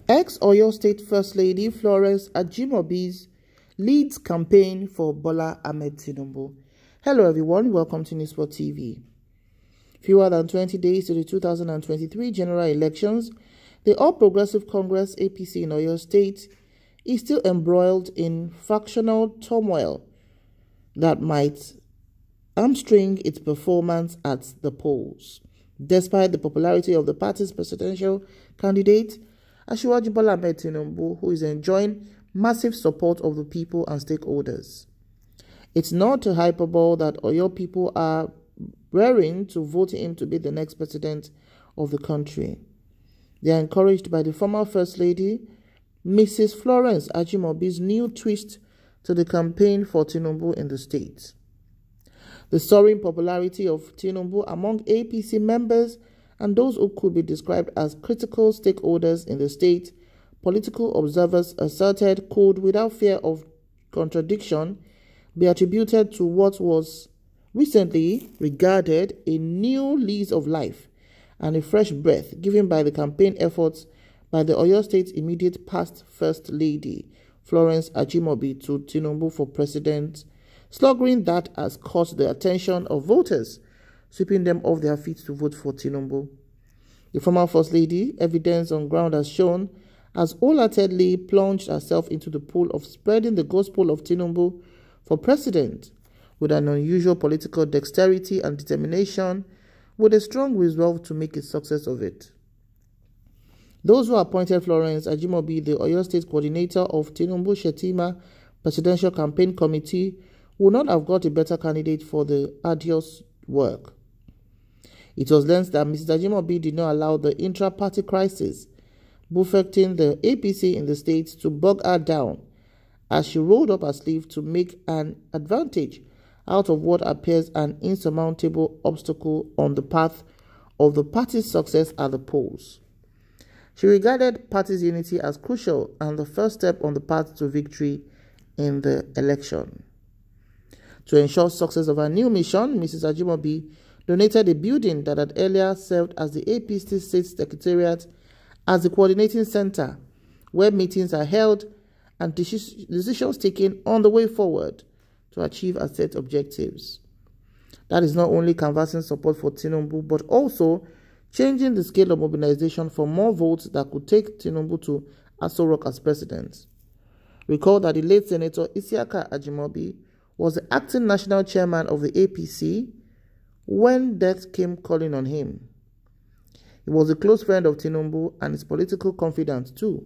Ex-Oyo State First Lady Florence Ajimobi leads campaign for Bola Tinubu. Hello everyone, welcome to Newsport TV. Fewer than 20 days to the 2023 general elections, the All Progressive Congress APC in Oyo State is still embroiled in factional turmoil that might hamstring its performance at the polls. Despite the popularity of the party's presidential candidate, Asiwaju Bola Tinubu, who is enjoying massive support of the people and stakeholders. It's not a hyperbole that Oyo people are raring to vote him to be the next president of the country. They are encouraged by the former First Lady, Mrs. Florence Ajimobi's new twist to the campaign for Tinubu in the state. The soaring popularity of Tinubu among APC members and those who could be described as critical stakeholders in the state, political observers asserted could, without fear of contradiction, be attributed to what was recently regarded a new lease of life and a fresh breath given by the campaign efforts by the Oyo State's immediate past First Lady, Florence Ajimobi, to Tinubu for president, slogan that has caught the attention of voters, sweeping them off their feet to vote for Tinubu. The former First Lady, evidence on ground has shown, has wholeheartedly plunged herself into the pool of spreading the gospel of Tinubu for president with an unusual political dexterity and determination, with a strong resolve to make a success of it. Those who appointed Florence Ajimobi, the Oyo State coordinator of Tinubu Shetima Presidential Campaign Committee, would not have got a better candidate for the arduous work. It was learned that Mrs. Ajimobi did not allow the intra-party crisis buffeting the APC in the state to bog her down, as she rolled up her sleeve to make an advantage out of what appears an insurmountable obstacle on the path of the party's success at the polls. She regarded party's unity as crucial and the first step on the path to victory in the election. To ensure success of her new mission, Mrs. Ajimobi donated a building that had earlier served as the APC State Secretariat as the coordinating center, where meetings are held and decisions taken on the way forward to achieve a set objectives. That is not only canvassing support for Tinubu, but also changing the scale of mobilization for more votes that could take Tinubu to Aso Rock as president. Recall that the late Senator Isiaka Ajimobi was the acting national chairman of the APC when death came calling on him. He was a close friend of Tinubu and his political confidant too.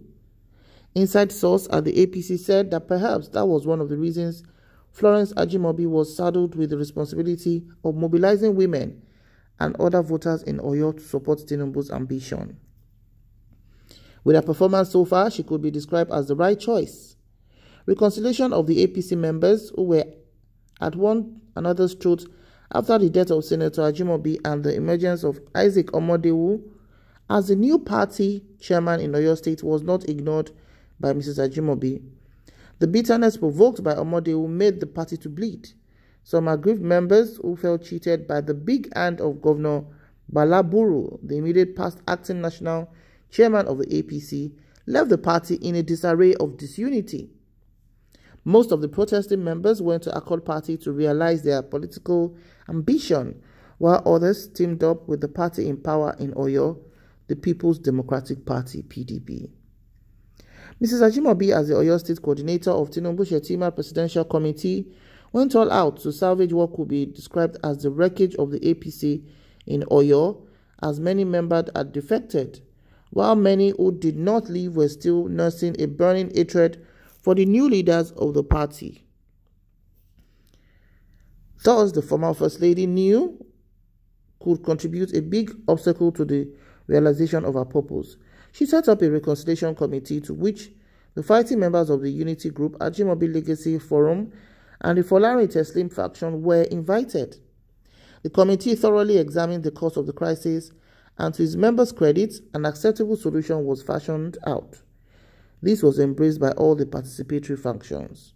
Inside source at the APC said that perhaps that was one of the reasons Florence Ajimobi was saddled with the responsibility of mobilizing women and other voters in Oyo to support Tinubu's ambition. With her performance so far, she could be described as the right choice. Reconciliation of the APC members who were at one another's throat after the death of Senator Ajimobi and the emergence of Isaac Omodewu as the new party chairman in Oyo State was not ignored by Mrs. Ajimobi. The bitterness provoked by Omodewu made the party to bleed. Some aggrieved members who felt cheated by the big hand of Governor Balaburu, the immediate past acting national chairman of the APC, left the party in a disarray of disunity. Most of the protesting members went to Accord Party to realize their political ambition, while others teamed up with the party in power in Oyo, the People's Democratic Party, PDP. Mrs. Ajimobi, as the Oyo State coordinator of Tinubu Shetima Presidential Committee, went all out to salvage what could be described as the wreckage of the APC in Oyo, as many members had defected, while many who did not leave were still nursing a burning hatred for the new leaders of the party. Thus, the former First Lady knew could contribute a big obstacle to the realization of her purpose. She set up a reconciliation committee to which the fighting members of the unity group, Ajimobi Legacy Forum, and the Folari Teslim faction were invited. The committee thoroughly examined the cause of the crisis, and to its members' credit, an acceptable solution was fashioned out. This was embraced by all the participatory factions.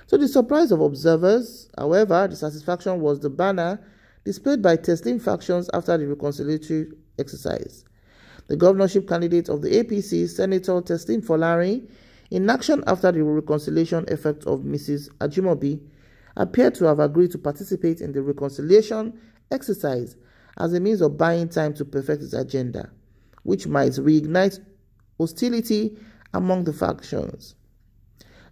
To the surprise of observers, however, the satisfaction was the banner displayed by Teslim factions after the reconciliatory exercise. the governorship candidate of the APC, Senator Teslim Folarin, in action after the reconciliation effort of Mrs. Ajimobi, appeared to have agreed to participate in the reconciliation exercise as a means of buying time to perfect his agenda, which might reignite hostility among the factions.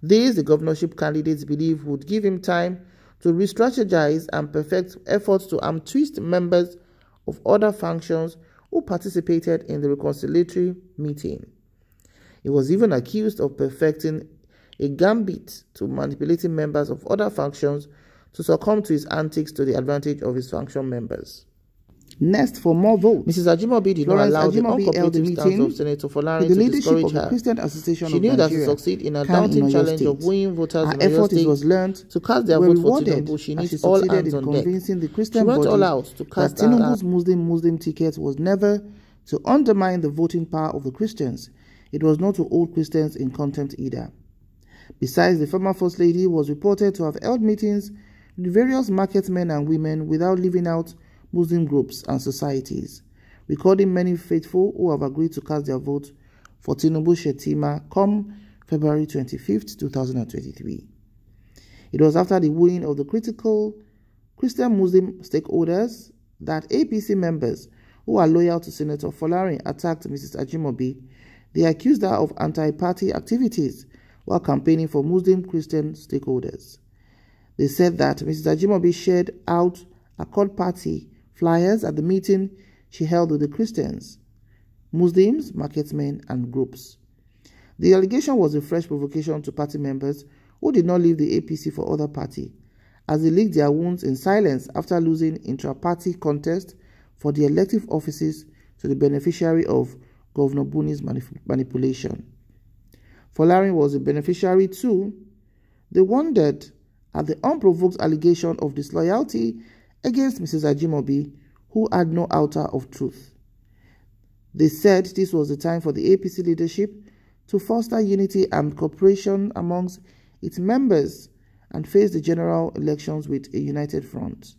This, the governorship candidates believe, would give him time to re-strategize and perfect efforts to arm-twist members of other factions who participated in the reconciliatory meeting. He was even accused of perfecting a gambit to manipulating members of other factions to succumb to his antics to the advantage of his faction members. Next, for more votes, Mrs. Ajimobi did not allow the uncooperative stance of Senator Folarin to discourage her. Christian Association she knew that to succeed in a daunting challenge of wooing voters in Oyo State to cast their vote for Tinubu, she needs all hands on deck. She went all out to cast that Tinubu's Muslim ticket was never to undermine the voting power of the Christians. It was not to hold Christians in contempt either. Besides, the former First Lady was reported to have held meetings with various market men and women without leaving out Muslim groups and societies, recording many faithful who have agreed to cast their vote for Tinubu Shetima come February 25, 2023. It was after the wooing of the critical Christian-Muslim stakeholders that APC members who are loyal to Senator Folarin attacked Mrs. Ajimobi. They accused her of anti-party activities while campaigning for Muslim-Christian stakeholders. They said that Mrs. Ajimobi shared out Accord Party flyers at the meeting she held with the Christians, Muslims, marketmen, and groups. The allegation was a fresh provocation to party members who did not leave the APC for other party, as they licked their wounds in silence after losing intra-party contest for the elective offices to the beneficiary of Governor Buni's manipulation. Folarin was a beneficiary too. They wondered at the unprovoked allegation of disloyalty against Mrs. Ajimobi, who had no outer of truth. They said this was the time for the APC leadership to foster unity and cooperation amongst its members and face the general elections with a united front.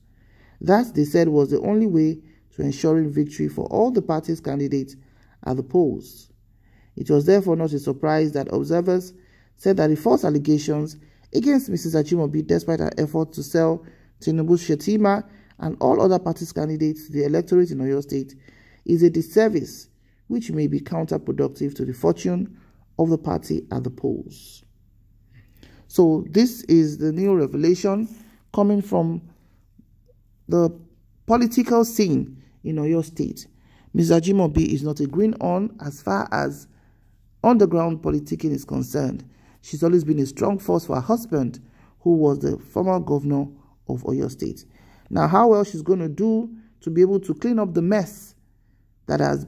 That, they said, was the only way to ensuring victory for all the party's candidates at the polls. It was therefore not a surprise that observers said that the false allegations against Mrs. Ajimobi, despite her effort to sell Tinubu Shetima and all other parties' candidates to the electorate in Oyo State, is a disservice which may be counterproductive to the fortune of the party at the polls. So this is the new revelation coming from the political scene in Oyo State. Mrs. Ajimobi is not a green-on as far as underground politicking is concerned. She's always been a strong force for her husband, who was the former governor of Oyo State. Now, how well she's going to do to be able to clean up the mess that has,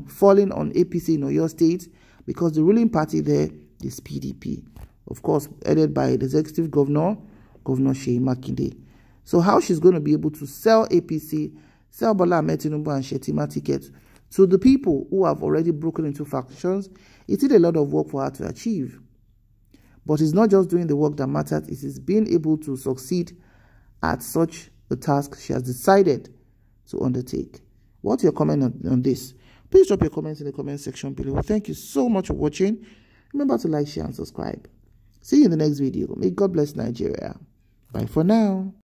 fallen on APC in Oyo State, because the ruling party there is PDP, of course, headed by the executive governor, Governor Seyi Makinde. So how she's going to be able to sell APC, sell Bola Tinubu and Shetima tickets to the people who have already broken into factions, it is a lot of work for her to achieve. But it's not just doing the work that matters, it is being able to succeed at such a task she has decided to undertake. What's your comment on this? Please drop your comments in the comment section below. Thank you so much for watching. Remember to like, share, and subscribe. See you in the next video. May God bless Nigeria. Bye for now.